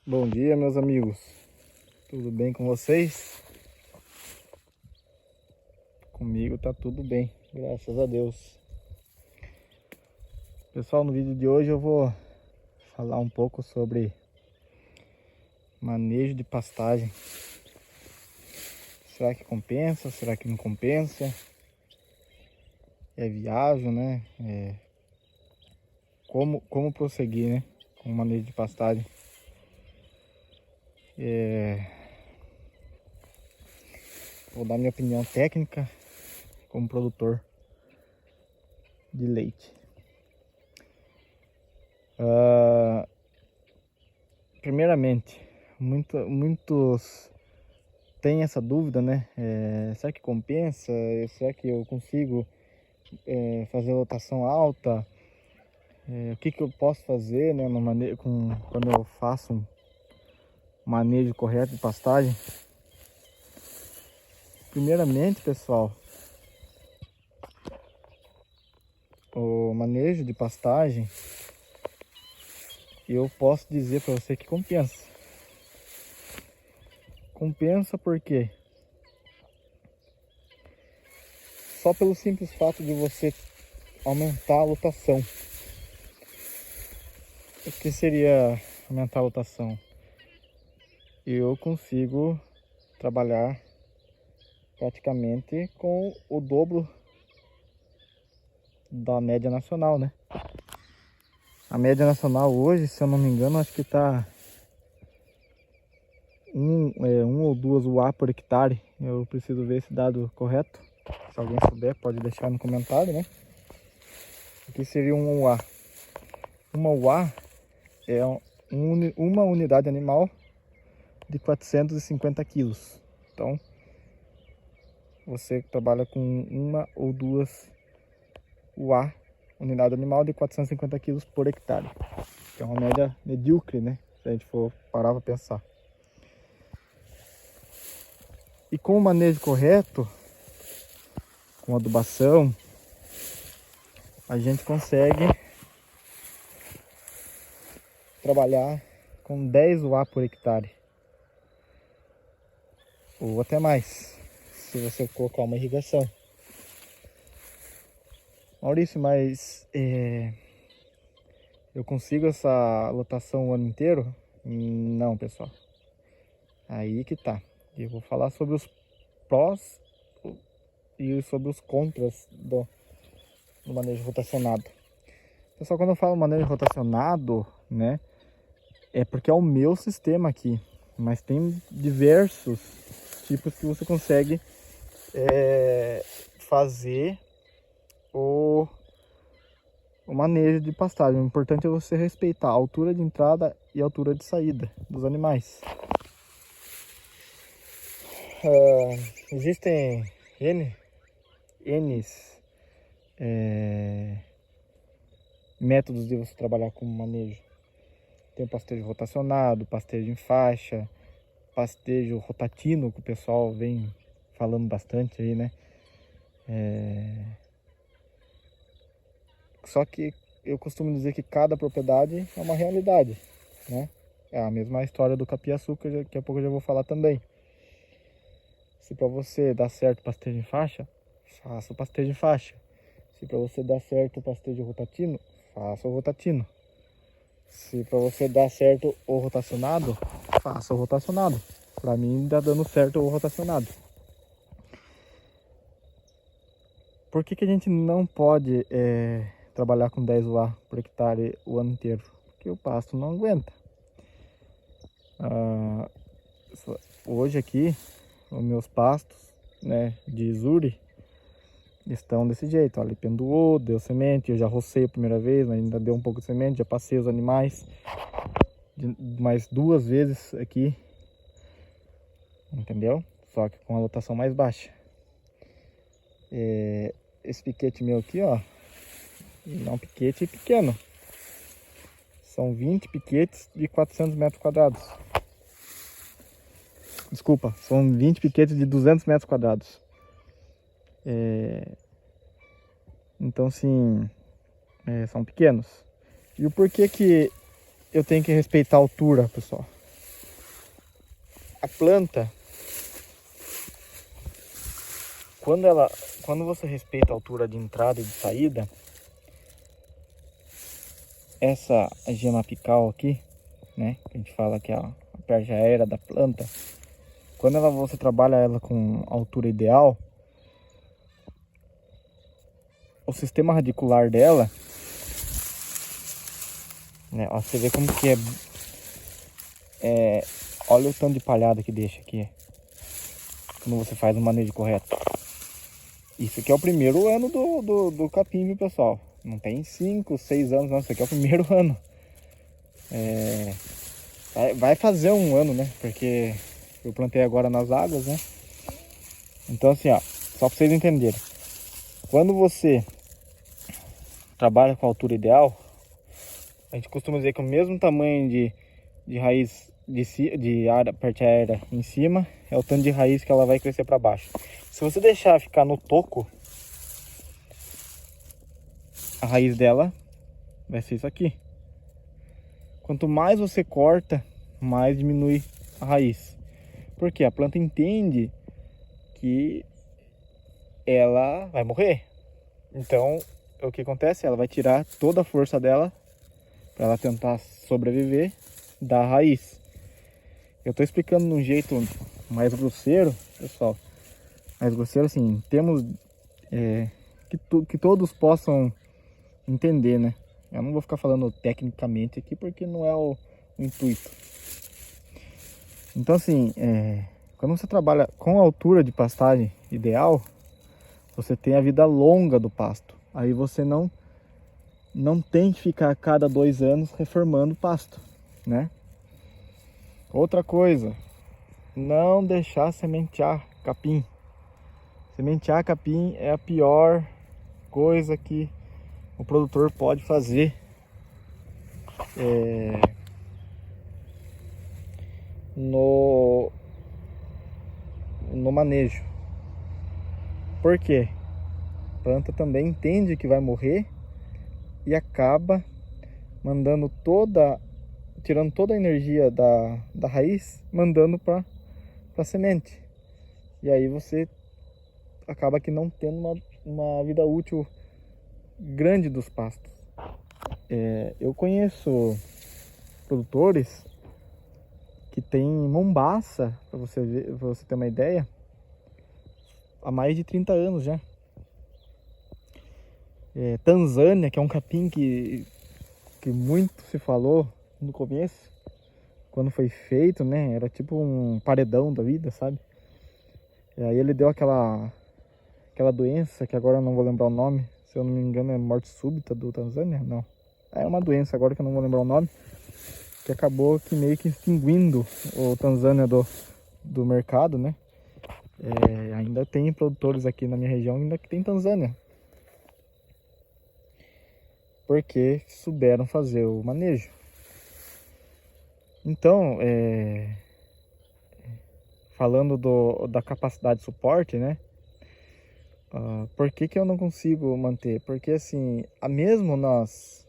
Bom dia, meus amigos. Tudo bem com vocês? Comigo tá tudo bem, graças a Deus. Pessoal, no vídeo de hoje eu vou falar um pouco sobre manejo de pastagem. Será que compensa? Será que não compensa? É viável, né? Como prosseguir, né? Com o manejo de pastagem. Vou dar minha opinião técnica como produtor de leite. Primeiramente, muitos têm essa dúvida, né? Será que compensa? Será que eu consigo fazer lotação alta? O que eu posso fazer, né, quando eu faço um manejo correto de pastagem? Primeiramente, pessoal, o manejo de pastagem, eu posso dizer para você que compensa. Compensa porque só pelo simples fato de você aumentar a lotação. O que seria aumentar a lotação? Eu consigo trabalhar praticamente com o dobro da média nacional, né? A média nacional hoje, se eu não me engano, acho que tá um ou duas UA por hectare. Eu preciso ver esse dado correto. Se alguém souber, pode deixar no comentário, né? O que seria um UA? Uma UA é uma unidade animal de 450 quilos. Então, você trabalha com uma ou duas UA, unidade animal de 450 quilos por hectare. Que é uma média medíocre, né? Se a gente for parar para pensar. E com o manejo correto, com adubação, a gente consegue trabalhar com 10 UA por hectare. Ou até mais, se você colocar uma irrigação. Maurício, mas eu consigo essa lotação o ano inteiro? Não, pessoal. Aí que tá. Eu vou falar sobre os prós e sobre os contras do manejo rotacionado. Pessoal, quando eu falo manejo rotacionado, né, é porque é o meu sistema aqui, mas tem diversos tipos que você consegue fazer o manejo de pastagem. O importante é você respeitar a altura de entrada e a altura de saída dos animais. Existem N métodos de você trabalhar com manejo. Tem o pastejo rotacionado, pastejo em faixa, pastejo rotatino, que o pessoal vem falando bastante aí, né? Só que eu costumo dizer que cada propriedade é uma realidade, né? É a mesma história do capiaçu, que daqui a pouco eu já vou falar também. Se para você dar certo o pastejo em faixa, faça o pastejo em faixa. Se para você dar certo o pastejo rotatino, faça o rotatino. Se para você dar certo o rotacionado, faça o rotacionado. Para mim tá dando certo o rotacionado. Por que a gente não pode trabalhar com 10 UA por hectare o ano inteiro? Porque o pasto não aguenta. Hoje aqui, os meus pastos, né, de Isuri estão desse jeito. Ó, ele pendoou, deu semente, eu já rocei a primeira vez, mas ainda deu um pouco de semente, já passei os animais mais 2 vezes aqui, entendeu? Só que com a lotação mais baixa. Esse piquete meu aqui, ó, não é um piquete pequeno. São 20 piquetes de 400 metros quadrados. Desculpa, são 20 piquetes de 200 metros quadrados. Então, sim, são pequenos. E o porquê que eu tenho que respeitar a altura, pessoal? A planta, quando você respeita a altura de entrada e de saída, essa gema apical aqui, né, que a gente fala que é a parte aérea da planta, quando você trabalha ela com altura ideal, o sistema radicular dela, né, ó, você vê como que olha o tanto de palhada que deixa aqui, quando você faz o manejo correto. Isso aqui é o primeiro ano do capim, viu, pessoal? Não tem 5, 6 anos, não. Isso aqui é o primeiro ano. Vai fazer um ano, né? Porque eu plantei agora nas águas, né? Então, assim, ó, só para vocês entenderem. Quando você trabalha com a altura ideal, a gente costuma dizer que o mesmo tamanho de raiz de área, parte aérea em cima, é o tanto de raiz que ela vai crescer para baixo. Se você deixar ficar no toco, a raiz dela vai ser isso aqui. Quanto mais você corta, mais diminui a raiz. Porque a planta entende que ela vai morrer. Então, o que acontece? Ela vai tirar toda a força dela para ela tentar sobreviver da raiz. Eu estou explicando de um jeito mais grosseiro, pessoal. Mais grosseiro assim, temos que todos possam entender, né? Eu não vou ficar falando tecnicamente aqui porque não é o intuito. Então, assim, quando você trabalha com a altura de pastagem ideal, você tem a vida longa do pasto. Aí você não tem que ficar a cada 2 anos reformando o pasto, né? Outra coisa, não deixar sementear capim. Sementear capim é a pior coisa que o produtor pode fazer. No manejo. Por quê? A planta também entende que vai morrer e acaba tirando toda a energia da raiz, mandando para a semente. E aí você acaba que não tendo uma vida útil grande dos pastos. Eu conheço produtores que tem Mombaça, para você ter uma ideia, há mais de 30 anos já. Tanzânia, que é um capim que muito se falou no começo, quando foi feito, né? Era tipo um paredão da vida, sabe? E aí ele deu aquela doença, que agora eu não vou lembrar o nome, se eu não me engano é morte súbita do Tanzânia, não. É uma doença agora que eu não vou lembrar o nome, que acabou que meio que extinguindo o Tanzânia do mercado, né? Ainda tem produtores aqui na minha região ainda que tem Tanzânia, porque souberam fazer o manejo. Então, falando da capacidade de suporte, né? Por que eu não consigo manter? Porque assim, mesmo nas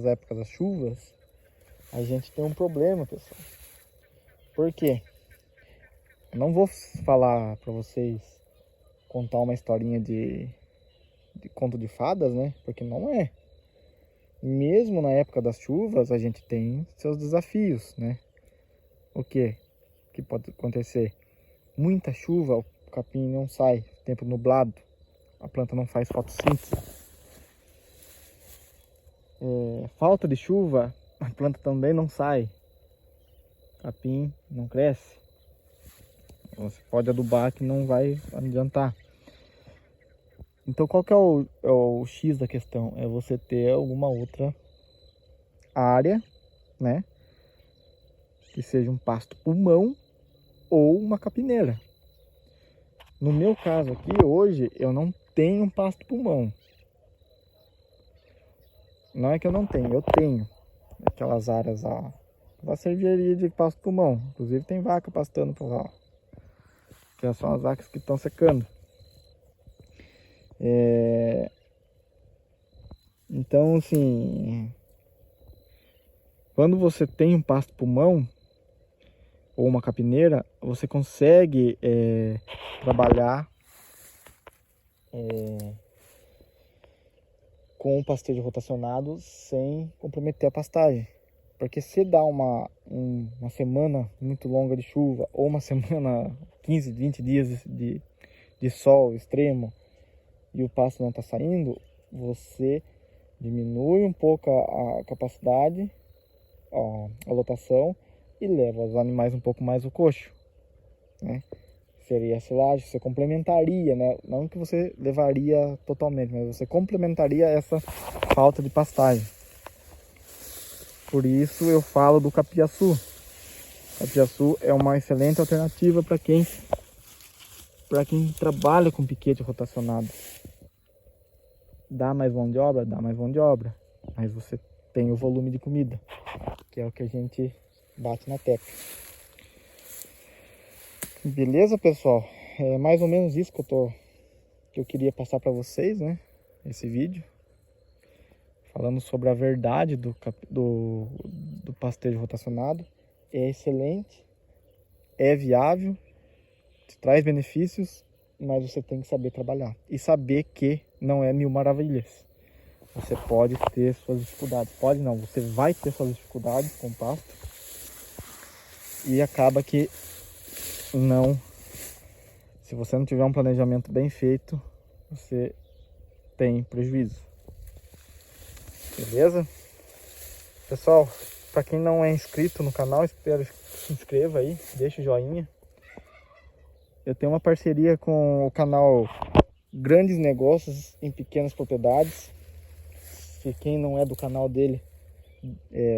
épocas das chuvas, a gente tem um problema, pessoal. Por quê? Eu não vou falar para vocês, contar uma historinha de conto de fadas, né? Porque não é. Mesmo na época das chuvas, a gente tem seus desafios, né? O que pode acontecer? Muita chuva, o capim não sai, tempo nublado, a planta não faz fotossíntese. Falta de chuva, a planta também não sai, capim não cresce. Você pode adubar que não vai adiantar. Então qual que é o X da questão? É você ter alguma outra área, né? Que seja um pasto pulmão ou uma capineira. No meu caso aqui, hoje, eu não tenho um pasto pulmão. Não é que eu não tenho, eu tenho aquelas áreas lá. Ela serviria de pasto pulmão. Inclusive tem vaca pastando por lá. Que são as vacas que estão secando. Então, assim, quando você tem um pasto pulmão, ou uma capineira, você consegue trabalhar com o pastejo rotacionado sem comprometer a pastagem. Porque se dá uma semana muito longa de chuva, ou uma semana, 15, 20 dias de sol extremo, e o pasto não está saindo, você diminui um pouco a capacidade, a lotação, e leva os animais um pouco mais o coxo, né? Seria a silagem, você complementaria, né? Não que você levaria totalmente, mas você complementaria essa falta de pastagem. Por isso eu falo do capiaçu. Capiaçu é uma excelente alternativa para quem trabalha com piquete rotacionado. Dá mais mão de obra? Dá mais mão de obra. Mas você tem o volume de comida, que é o que a gente bate na tecla. Beleza, pessoal? É mais ou menos isso que eu queria passar para vocês, né? Esse vídeo. Falando sobre a verdade do pastejo rotacionado. É excelente, é viável, te traz benefícios, mas você tem que saber trabalhar. E saber que não é mil maravilhas. Você pode ter suas dificuldades. Pode não, você vai ter suas dificuldades com o pasto. E acaba que não... Se você não tiver um planejamento bem feito, você tem prejuízo. Beleza? Pessoal, para quem não é inscrito no canal, espero que se inscreva aí, deixa o joinha. Eu tenho uma parceria com o canal Grandes Negócios em Pequenas Propriedades. Se quem não é do canal dele,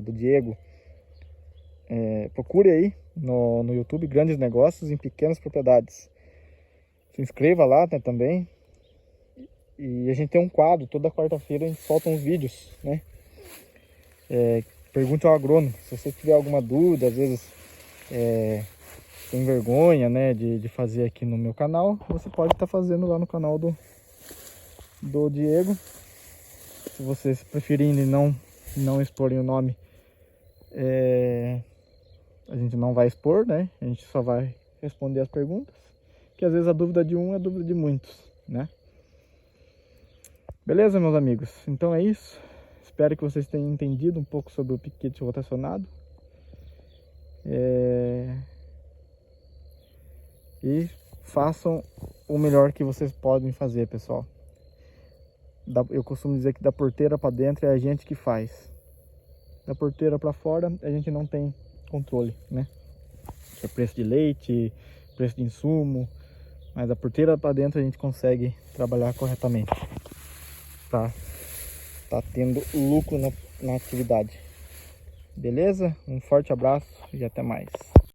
do Diego, procure aí no YouTube Grandes Negócios em Pequenas Propriedades. Se inscreva lá, né, também. E a gente tem um quadro, toda quarta-feira a gente solta uns vídeos, né? Pergunte ao agrônomo. Se você tiver alguma dúvida, às vezes tem vergonha, né, de fazer aqui no meu canal, você pode estar fazendo lá no canal do Diego. Se vocês preferirem não exporem o nome, a gente não vai expor, né? A gente só vai responder as perguntas, que às vezes a dúvida de um é a dúvida de muitos, né? Beleza, meus amigos? Então é isso. Espero que vocês tenham entendido um pouco sobre o piquete rotacionado. E façam o melhor que vocês podem fazer, pessoal. Eu costumo dizer que da porteira para dentro é a gente que faz. Da porteira para fora a gente não tem controle, né? Que é preço de leite, preço de insumo. Mas da porteira para dentro a gente consegue trabalhar corretamente. Tá tendo lucro na atividade. Beleza? Um forte abraço e até mais.